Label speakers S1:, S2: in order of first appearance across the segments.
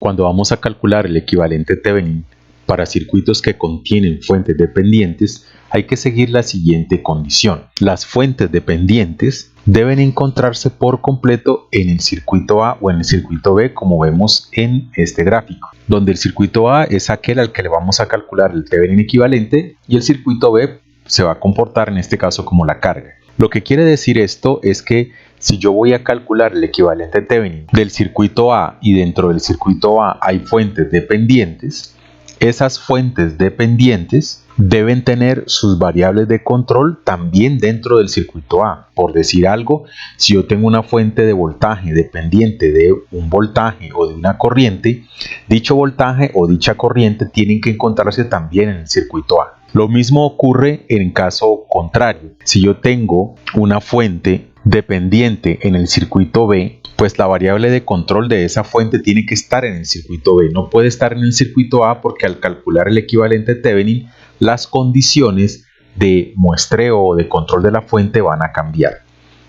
S1: Cuando vamos a calcular el equivalente Thevenin para circuitos que contienen fuentes dependientes, hay que seguir la siguiente condición. Las fuentes dependientes deben encontrarse por completo en el circuito A o en el circuito B, como vemos en este gráfico, donde el circuito A es aquel al que le vamos a calcular el Thevenin equivalente y el circuito B se va a comportar en este caso como la carga. Lo que quiere decir esto es que si yo voy a calcular el equivalente Thevenin del circuito A y dentro del circuito A hay fuentes dependientes, esas fuentes dependientes deben tener sus variables de control también dentro del circuito A. Por decir algo, si yo tengo una fuente de voltaje dependiente de un voltaje o de una corriente, dicho voltaje o dicha corriente tienen que encontrarse también en el circuito A. Lo mismo ocurre en caso contrario. Si yo tengo una fuente dependiente en el circuito B, pues la variable de control de esa fuente tiene que estar en el circuito B. No puede estar en el circuito A porque al calcular el equivalente Thevenin, las condiciones de muestreo o de control de la fuente van a cambiar.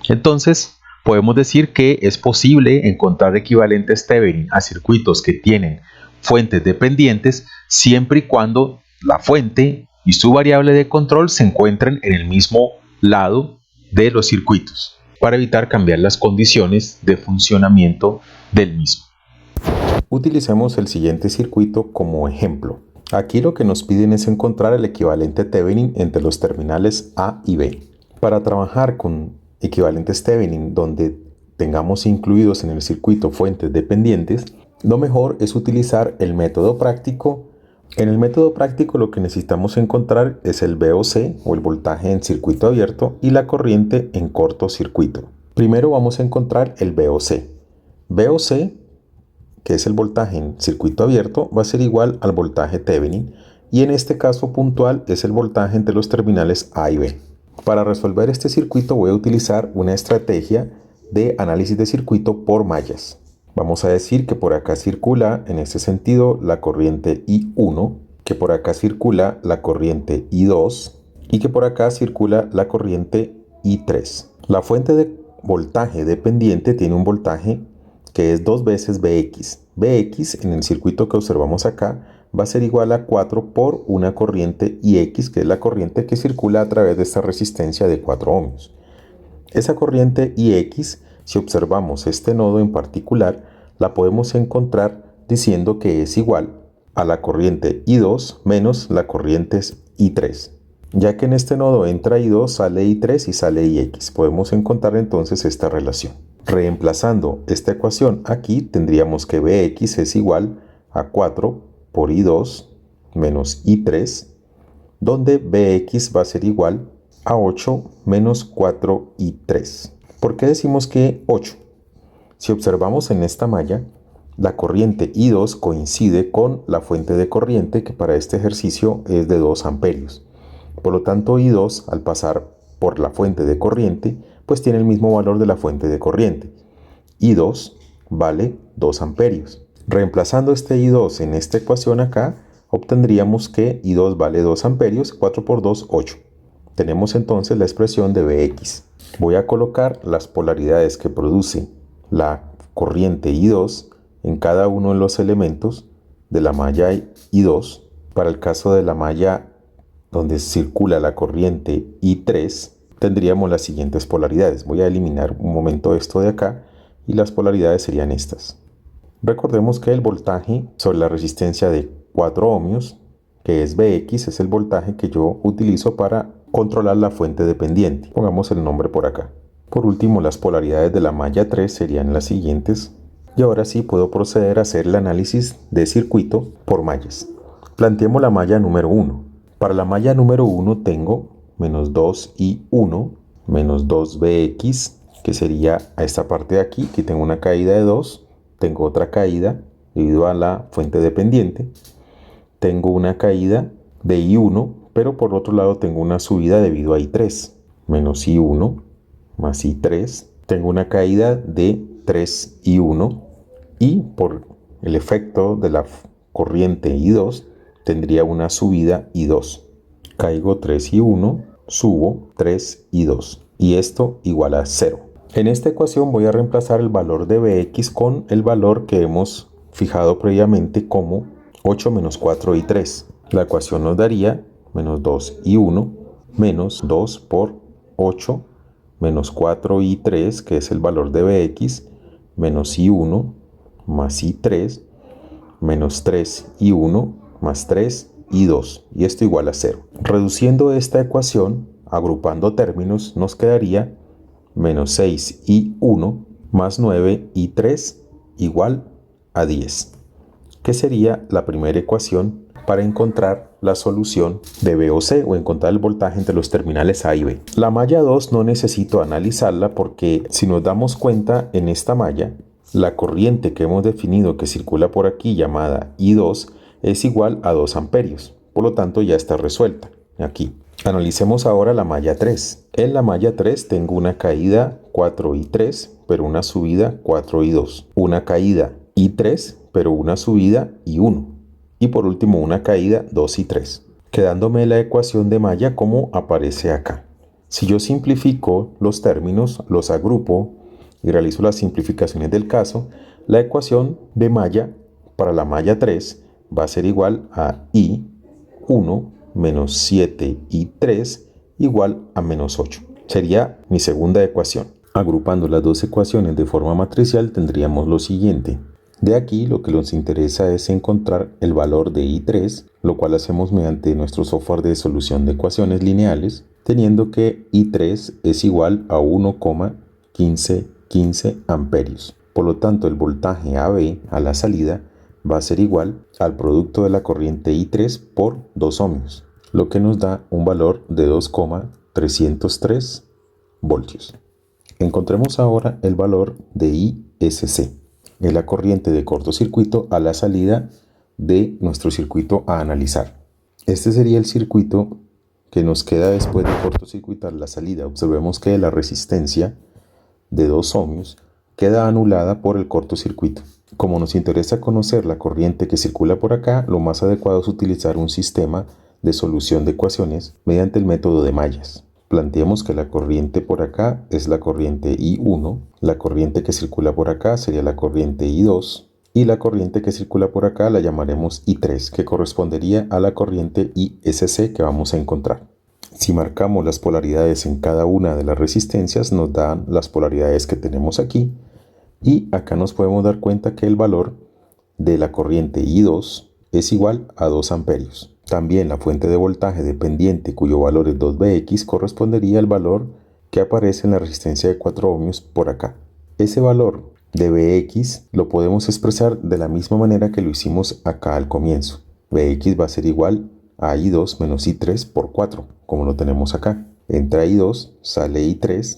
S1: Entonces, podemos decir que es posible encontrar equivalentes Thevenin a circuitos que tienen fuentes dependientes siempre y cuando la fuente y su variable de control se encuentren en el mismo lado de los circuitos, para evitar cambiar las condiciones de funcionamiento del mismo.
S2: Utilicemos el siguiente circuito como ejemplo. Aquí lo que nos piden es encontrar el equivalente Thevenin entre los terminales A y B. Para trabajar con equivalentes Thevenin donde tengamos incluidos en el circuito fuentes dependientes, lo mejor es utilizar el método práctico. En el método práctico lo que necesitamos encontrar es el VOC o el voltaje en circuito abierto y la corriente en cortocircuito. Primero vamos a encontrar el VOC. VOC, que es el voltaje en circuito abierto, va a ser igual al voltaje Thevenin y en este caso puntual es el voltaje entre los terminales A y B. Para resolver este circuito voy a utilizar una estrategia de análisis de circuito por mallas. Vamos a decir que por acá circula en este sentido la corriente I1, que por acá circula la corriente I2 y que por acá circula la corriente I3. La fuente de voltaje dependiente tiene un voltaje que es 2 veces Vx. Vx en el circuito que observamos acá va a ser igual a 4 por una corriente Ix, que es la corriente que circula a través de esta resistencia de 4 ohmios. Esa corriente Ix, si observamos este nodo en particular, la podemos encontrar diciendo que es igual a la corriente I2 menos la corriente I3. Ya que en este nodo entra I2, sale I3 y sale Ix. Podemos encontrar entonces esta relación. Reemplazando esta ecuación aquí, tendríamos que Vx es igual a 4 por I2 menos I3, donde Vx va a ser igual a 8 menos 4i3. ¿Por qué decimos que 8? Si observamos en esta malla, la corriente I2 coincide con la fuente de corriente que para este ejercicio es de 2 amperios. Por lo tanto, I2 al pasar por la fuente de corriente, pues tiene el mismo valor de la fuente de corriente. I2 vale 2 amperios. Reemplazando este I2 en esta ecuación acá, obtendríamos que I2 vale 2 amperios, 4 por 2, 8. Tenemos entonces la expresión de Vx. Voy a colocar las polaridades que produce la corriente I2 en cada uno de los elementos de la malla I2. Para el caso de la malla donde circula la corriente I3, tendríamos las siguientes polaridades. Voy a eliminar un momento esto de acá y las polaridades serían estas. Recordemos que el voltaje sobre la resistencia de 4 ohmios, que es Vx, es el voltaje que yo utilizo para controlar la fuente dependiente. Pongamos el nombre por acá. Por último, las polaridades de la malla 3 serían las siguientes. Y ahora sí puedo proceder a hacer el análisis de circuito por mallas. Planteemos la malla número 1. Para la malla número 1 tengo menos 2i1 menos 2Vx, que sería a esta parte de aquí, que tengo una caída de 2. Tengo otra caída debido a la fuente dependiente. Tengo una caída de I1, pero por otro lado tengo una subida debido a I3. Menos I1 más I3. Tengo una caída de 3I1 y por el efecto de la corriente I2 tendría una subida I2. Caigo 3I1, subo 3I2 y esto igual a 0. En esta ecuación voy a reemplazar el valor de Vx con el valor que hemos fijado previamente como 8 menos 4 y 3. La ecuación nos daría menos 2 y 1 menos 2 por 8 menos 4 y 3, que es el valor de Bx, menos I1 más I3 menos 3 y 1 más 3 y 2, y esto igual a 0. Reduciendo esta ecuación, agrupando términos, nos quedaría menos 6 y 1 más 9 y 3 igual a 10, que sería la primera ecuación para encontrar la solución de B o C, o encontrar el voltaje entre los terminales A y B. La malla 2 no necesito analizarla porque si nos damos cuenta, en esta malla la corriente que hemos definido que circula por aquí, llamada I2, es igual a 2 amperios. Por lo tanto, ya está resuelta aquí. Analicemos ahora la malla 3. En la malla 3 tengo una caída 4 y 3, pero una subida 4 y 2. Una caída y 3, pero una subida y 1. Y por último, una caída 2 y 3. Quedándome la ecuación de malla como aparece acá. Si yo simplifico los términos, los agrupo y realizo las simplificaciones del caso, la ecuación de malla para la malla 3 va a ser igual a I1 menos 7 y 3 igual a menos 8. Sería mi segunda ecuación. Agrupando las dos ecuaciones de forma matricial tendríamos lo siguiente. De aquí lo que nos interesa es encontrar el valor de I3, lo cual hacemos mediante nuestro software de solución de ecuaciones lineales, teniendo que I3 es igual a 1,1515 amperios. Por lo tanto, el voltaje AB a la salida va a ser igual al producto de la corriente I3 por 2 ohmios, lo que nos da un valor de 2,303 voltios. Encontremos ahora el valor de ISC, es la corriente de cortocircuito a la salida de nuestro circuito a analizar. Este sería el circuito que nos queda después de cortocircuitar la salida. Observemos que la resistencia de 2 ohmios queda anulada por el cortocircuito. Como nos interesa conocer la corriente que circula por acá, lo más adecuado es utilizar un sistema de solución de ecuaciones mediante el método de mallas. Planteemos que la corriente por acá es la corriente I1, la corriente que circula por acá sería la corriente I2 y la corriente que circula por acá la llamaremos I3, que correspondería a la corriente ISC que vamos a encontrar. Si marcamos las polaridades en cada una de las resistencias, nos dan las polaridades que tenemos aquí, y acá nos podemos dar cuenta que el valor de la corriente I2 es igual a 2 amperios. También la fuente de voltaje dependiente, cuyo valor es 2Bx, correspondería al valor que aparece en la resistencia de 4 ohmios por acá. Ese valor de Bx lo podemos expresar de la misma manera que lo hicimos acá al comienzo. Bx va a ser igual a I2 menos I3 por 4, como lo tenemos acá. Entra I2, sale I3,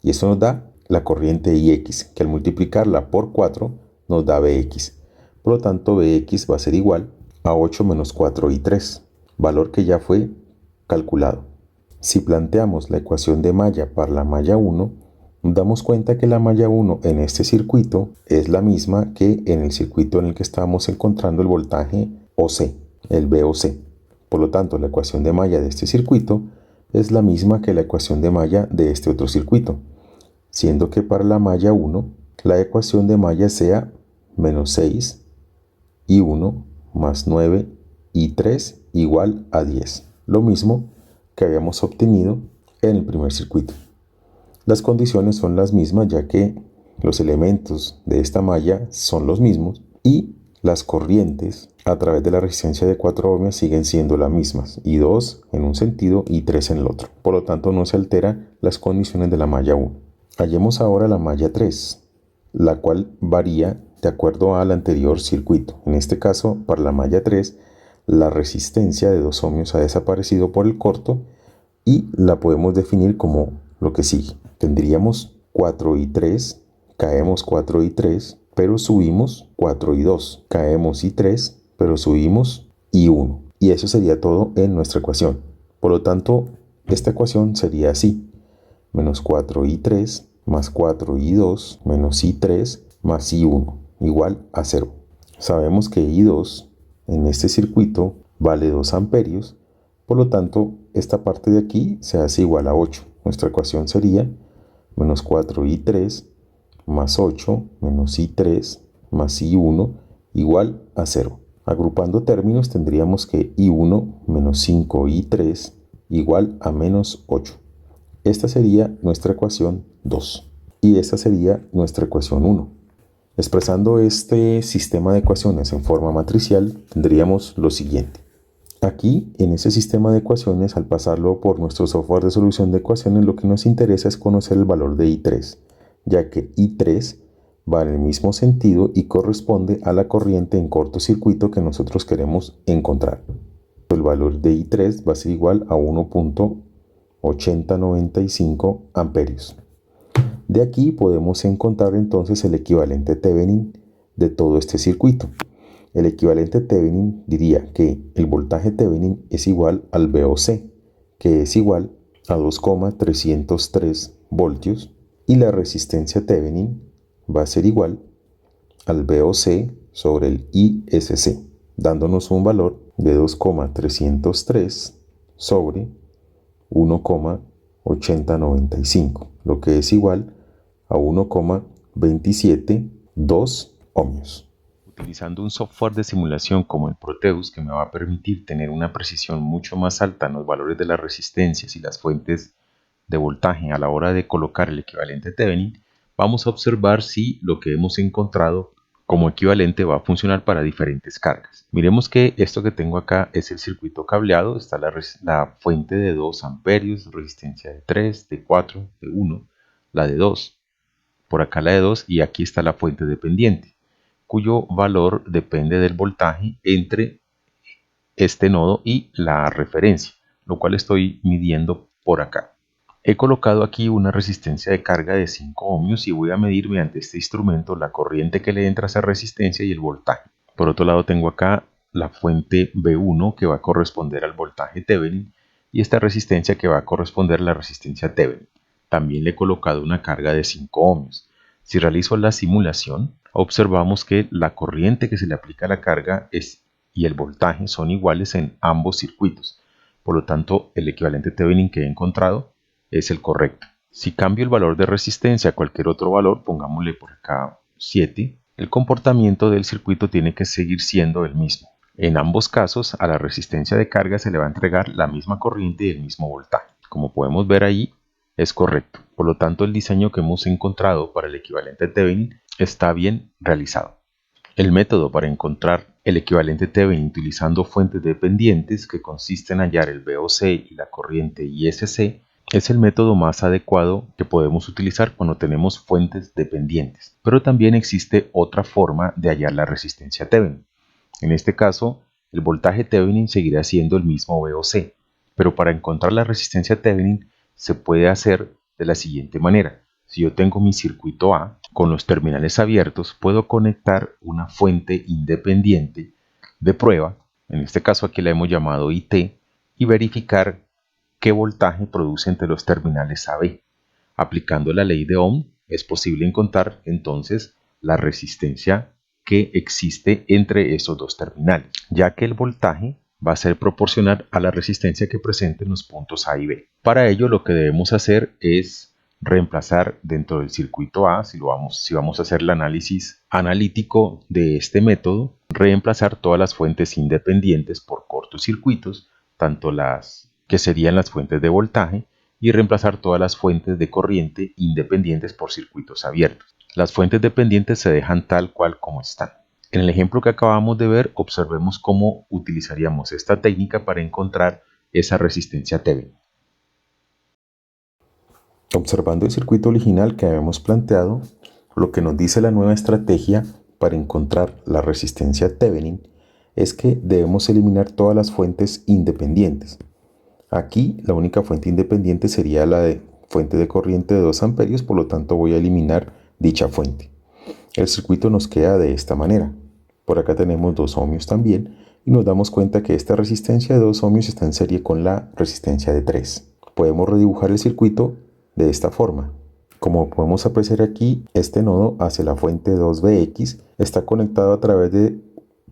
S2: y eso nos da la corriente Ix, que al multiplicarla por 4 nos da Bx. Por lo tanto, Bx va a ser igual a 8 menos 4 y 3, valor que ya fue calculado. Si planteamos la ecuación de malla para la malla 1, nos damos cuenta que la malla 1 en este circuito es la misma que en el circuito en el que estábamos encontrando el voltaje OC, el VOC. Por lo tanto, la ecuación de malla de este circuito es la misma que la ecuación de malla de este otro circuito, siendo que para la malla 1 la ecuación de malla sea menos 6 y 1 más 9 y 3 igual a 10, lo mismo que habíamos obtenido en el primer circuito. Las condiciones son las mismas, ya que los elementos de esta malla son los mismos y las corrientes a través de la resistencia de 4 ohmios siguen siendo las mismas, I2 en un sentido y 3 en el otro. Por lo tanto, no se alteran las condiciones de la malla 1. Hallemos ahora la malla 3, la cual varía de acuerdo al anterior circuito. En este caso, para la malla 3, la resistencia de 2 ohmios ha desaparecido por el corto y la podemos definir como lo que sigue. Tendríamos 4 y 3, caemos 4 y 3, pero subimos 4 y 2. Caemos y 3, pero subimos y 1. Y eso sería todo en nuestra ecuación. Por lo tanto, esta ecuación sería así: menos 4 y 3 más 4 y 2 menos i3 más i1 igual a 0. Sabemos que I2 en este circuito vale 2 amperios, por lo tanto esta parte de aquí se hace igual a 8. Nuestra ecuación sería menos 4i3 más 8 menos i3 más i1 igual a 0. Agrupando términos tendríamos que I1 menos 5I3 igual a menos 8. Esta sería nuestra ecuación 2 y esta sería nuestra ecuación 1. Expresando este sistema de ecuaciones en forma matricial tendríamos lo siguiente. Aquí, en ese sistema de ecuaciones, al pasarlo por nuestro software de solución de ecuaciones, lo que nos interesa es conocer el valor de I3, ya que I3 va en el mismo sentido y corresponde a la corriente en cortocircuito que nosotros queremos encontrar. El valor de I3 va a ser igual a 1.8095 amperios. De aquí podemos encontrar entonces el equivalente Thevenin de todo este circuito. El equivalente Thevenin diría que el voltaje Thevenin es igual al VOC, que es igual a 2,303 voltios, y la resistencia Thevenin va a ser igual al VOC sobre el ISC, dándonos un valor de 2,303 sobre 1,8095, lo que es igual a 1,272 ohmios.
S1: Utilizando un software de simulación como el Proteus, que me va a permitir tener una precisión mucho más alta en los valores de las resistencias y las fuentes de voltaje a la hora de colocar el equivalente Thevenin, vamos a observar si lo que hemos encontrado como equivalente va a funcionar para diferentes cargas. Miremos que esto que tengo acá es el circuito cableado, está la fuente de 2 amperios, resistencia de 3, de 4, de 1, la de 2, por acá la de 2 y aquí está la fuente dependiente, cuyo valor depende del voltaje entre este nodo y la referencia, lo cual estoy midiendo por acá. He colocado aquí una resistencia de carga de 5 ohmios y voy a medir mediante este instrumento la corriente que le entra a esa resistencia y el voltaje. Por otro lado tengo acá la fuente B1 que va a corresponder al voltaje Thevenin y esta resistencia que va a corresponder a la resistencia Thevenin. También le he colocado una carga de 5 ohmios. Si realizo la simulación, observamos que la corriente que se le aplica a la carga y el voltaje son iguales en ambos circuitos. Por lo tanto, el equivalente Thevenin que he encontrado es el correcto. Si cambio el valor de resistencia a cualquier otro valor, pongámosle por acá 7, el comportamiento del circuito tiene que seguir siendo el mismo. En ambos casos, a la resistencia de carga se le va a entregar la misma corriente y el mismo voltaje. Como podemos ver ahí, es correcto. Por lo tanto, el diseño que hemos encontrado para el equivalente Thevenin está bien realizado. El método para encontrar el equivalente Thevenin utilizando fuentes dependientes, que consiste en hallar el VOC y la corriente ISC, es el método más adecuado que podemos utilizar cuando tenemos fuentes dependientes. Pero también existe otra forma de hallar la resistencia Thevenin. En este caso, el voltaje Thevenin seguirá siendo el mismo VOC, pero para encontrar la resistencia Thevenin se puede hacer de la siguiente manera. Si yo tengo mi circuito A con los terminales abiertos, puedo conectar una fuente independiente de prueba, en este caso aquí la hemos llamado IT, y verificar qué voltaje produce entre los terminales AB. Aplicando la ley de Ohm, es posible encontrar entonces la resistencia que existe entre esos dos terminales, ya que el voltaje va a ser proporcional a la resistencia que presenten los puntos A y B. Para ello lo que debemos hacer es reemplazar dentro del circuito A, si vamos a hacer el análisis analítico de este método, reemplazar todas las fuentes independientes por cortocircuitos, tanto las que serían las fuentes de voltaje, y reemplazar todas las fuentes de corriente independientes por circuitos abiertos. Las fuentes dependientes se dejan tal cual como están. En el ejemplo que acabamos de ver, observemos cómo utilizaríamos esta técnica para encontrar esa resistencia Thevenin.
S2: Observando el circuito original que habíamos planteado, lo que nos dice la nueva estrategia para encontrar la resistencia Thevenin es que debemos eliminar todas las fuentes independientes. Aquí la única fuente independiente sería la de fuente de corriente de 2 amperios, por lo tanto voy a eliminar dicha fuente. El circuito nos queda de esta manera. Por acá tenemos 2 ohmios también y nos damos cuenta que esta resistencia de 2 ohmios está en serie con la resistencia de 3. Podemos redibujar el circuito de esta forma. Como podemos apreciar aquí, este nodo hacia la fuente 2Bx está conectado a través de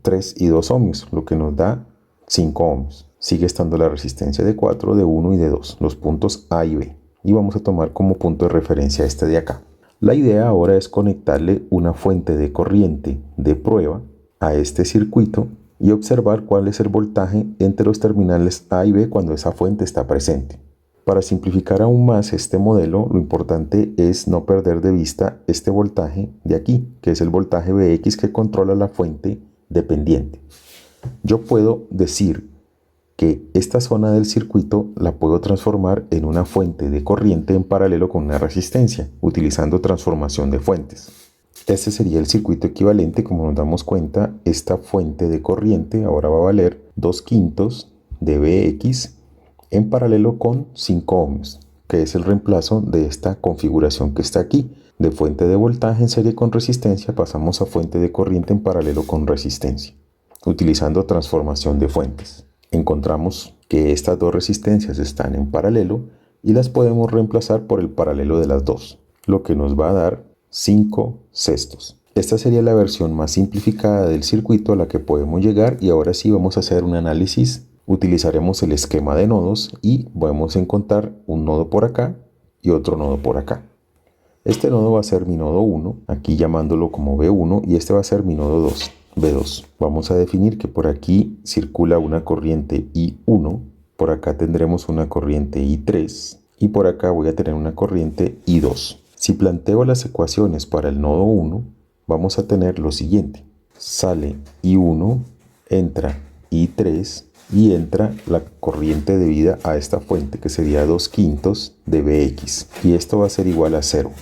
S2: 3 y 2 ohmios, lo que nos da 5 ohmios. Sigue estando la resistencia de 4, de 1 y de 2, los puntos A y B. Y vamos a tomar como punto de referencia este de acá. La idea ahora es conectarle una fuente de corriente de prueba a este circuito y observar cuál es el voltaje entre los terminales A y B cuando esa fuente está presente. Para simplificar aún más este modelo, lo importante es no perder de vista este voltaje de aquí, que es el voltaje Vx que controla la fuente dependiente. Yo puedo decir que esta zona del circuito la puedo transformar en una fuente de corriente en paralelo con una resistencia, utilizando transformación de fuentes. Este sería el circuito equivalente. Como nos damos cuenta, esta fuente de corriente ahora va a valer 2/5 de Vx en paralelo con 5 ohms, que es el reemplazo de esta configuración que está aquí. De fuente de voltaje en serie con resistencia pasamos a fuente de corriente en paralelo con resistencia, utilizando transformación de fuentes. Encontramos que estas dos resistencias están en paralelo y las podemos reemplazar por el paralelo de las dos, lo que nos va a dar 5/6. Esta sería la versión más simplificada del circuito a la que podemos llegar, y ahora sí vamos a hacer un análisis. Utilizaremos el esquema de nodos y podemos encontrar un nodo por acá y otro nodo por acá. Este nodo va a ser mi nodo 1, aquí llamándolo como B1, y este va a ser mi nodo 2, B2. Vamos a definir que por aquí circula una corriente I1, por acá tendremos una corriente I3 y por acá voy a tener una corriente I2. Si planteo las ecuaciones para el nodo 1, vamos a tener lo siguiente. Sale I1, entra I3 y entra la corriente debida a esta fuente, que sería 2/5 de Vx, y esto va a ser igual a 0.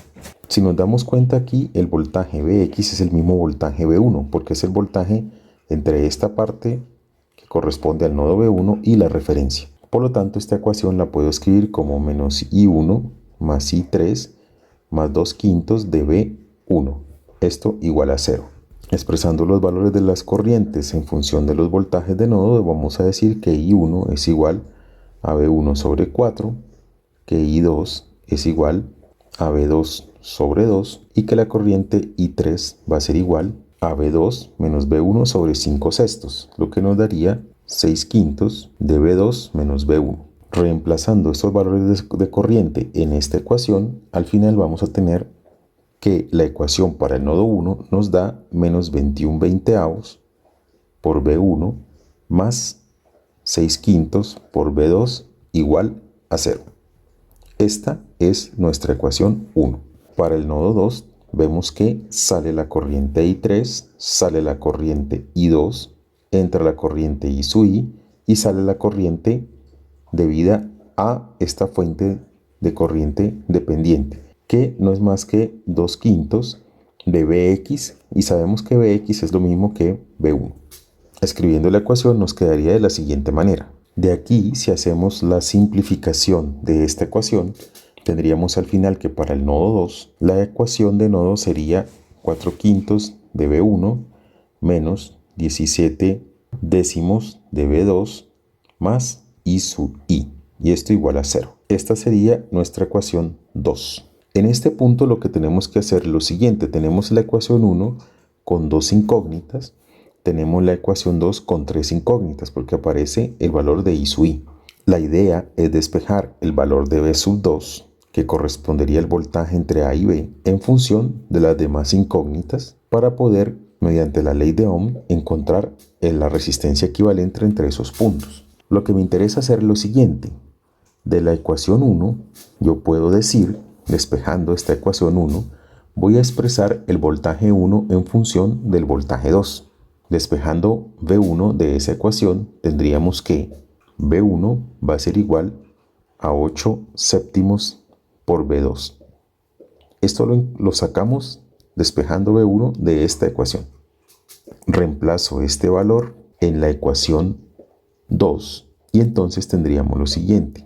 S2: Si nos damos cuenta aquí, el voltaje Vx es el mismo voltaje V1, porque es el voltaje entre esta parte que corresponde al nodo V1 y la referencia. Por lo tanto, esta ecuación la puedo escribir como menos I1 más I3 más 2/5 de V1. Esto igual a 0. Expresando los valores de las corrientes en función de los voltajes de nodo, vamos a decir que I1 es igual a V1 sobre 4, que I2 es igual a V2 sobre 2 y que la corriente I3 va a ser igual a V2 menos V1 sobre 5/6, lo que nos daría 6/5 de V2 menos V1. Reemplazando estos valores de corriente en esta ecuación, al final vamos a tener que la ecuación para el nodo 1 nos da menos 21/20 por V1 más 6/5 por V2 igual a 0. Esta es nuestra ecuación 1. Para el nodo 2 vemos que sale la corriente I3, sale la corriente I2, entra la corriente I sub I y sale la corriente debida a esta fuente de corriente dependiente, que no es más que 2/5 de Vx, y sabemos que Vx es lo mismo que V1. Escribiendo la ecuación nos quedaría de la siguiente manera. De aquí, si hacemos la simplificación de esta ecuación, tendríamos al final que para el nodo 2, la ecuación de nodo sería 4/5 de V1 menos 17 décimos de V2 más I sub I, y esto igual a 0. Esta sería nuestra ecuación 2. En este punto lo que tenemos que hacer es lo siguiente. Tenemos la ecuación 1 con 2 incógnitas, tenemos la ecuación 2 con 3 incógnitas porque aparece el valor de I sub I. La idea es despejar el valor de V sub 2, que correspondería al voltaje entre A y B, en función de las demás incógnitas, para poder, mediante la ley de Ohm, encontrar la resistencia equivalente entre esos puntos. Lo que me interesa hacer es lo siguiente. De la ecuación 1, yo puedo decir, despejando esta ecuación 1, voy a expresar el voltaje 1 en función del voltaje 2. Despejando V1 de esa ecuación, tendríamos que V1 va a ser igual a 8/7 por V2. Esto lo sacamos despejando V1 de esta ecuación. Reemplazo este valor en la ecuación 2 y entonces tendríamos lo siguiente: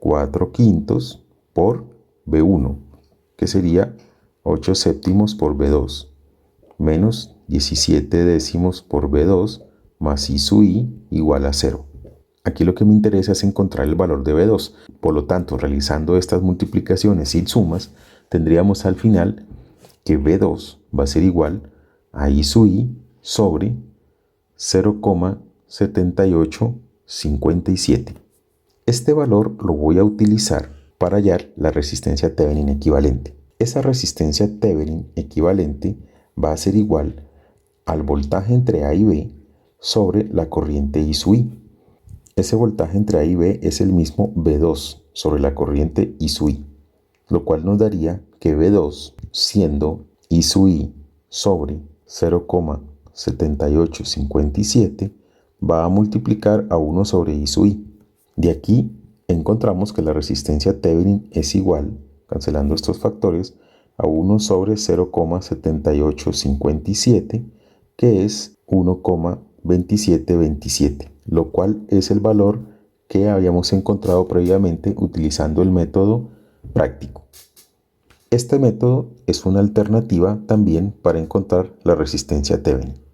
S2: 4/5 por V1, que sería 8/7 por V2, menos 17 décimos por V2 más I sub I igual a 0. Aquí lo que me interesa es encontrar el valor de V2. Por lo tanto, realizando estas multiplicaciones y sumas, tendríamos al final que V2 va a ser igual a I sub I sobre 0,7857. Este valor lo voy a utilizar para hallar la resistencia Thevenin equivalente. Esa resistencia Thevenin equivalente va a ser igual al voltaje entre A y B sobre la corriente I sub I. Ese voltaje entre A y B es el mismo V2 sobre la corriente I sub I, lo cual nos daría que V2, siendo I sub I sobre 0,7857, va a multiplicar a 1 sobre I sub I. De aquí encontramos que la resistencia Thevenin es igual, cancelando estos factores, a 1 sobre 0,7857, que es 1,2727, lo cual es el valor que habíamos encontrado previamente utilizando el método práctico. Este método es una alternativa también para encontrar la resistencia Thevenin.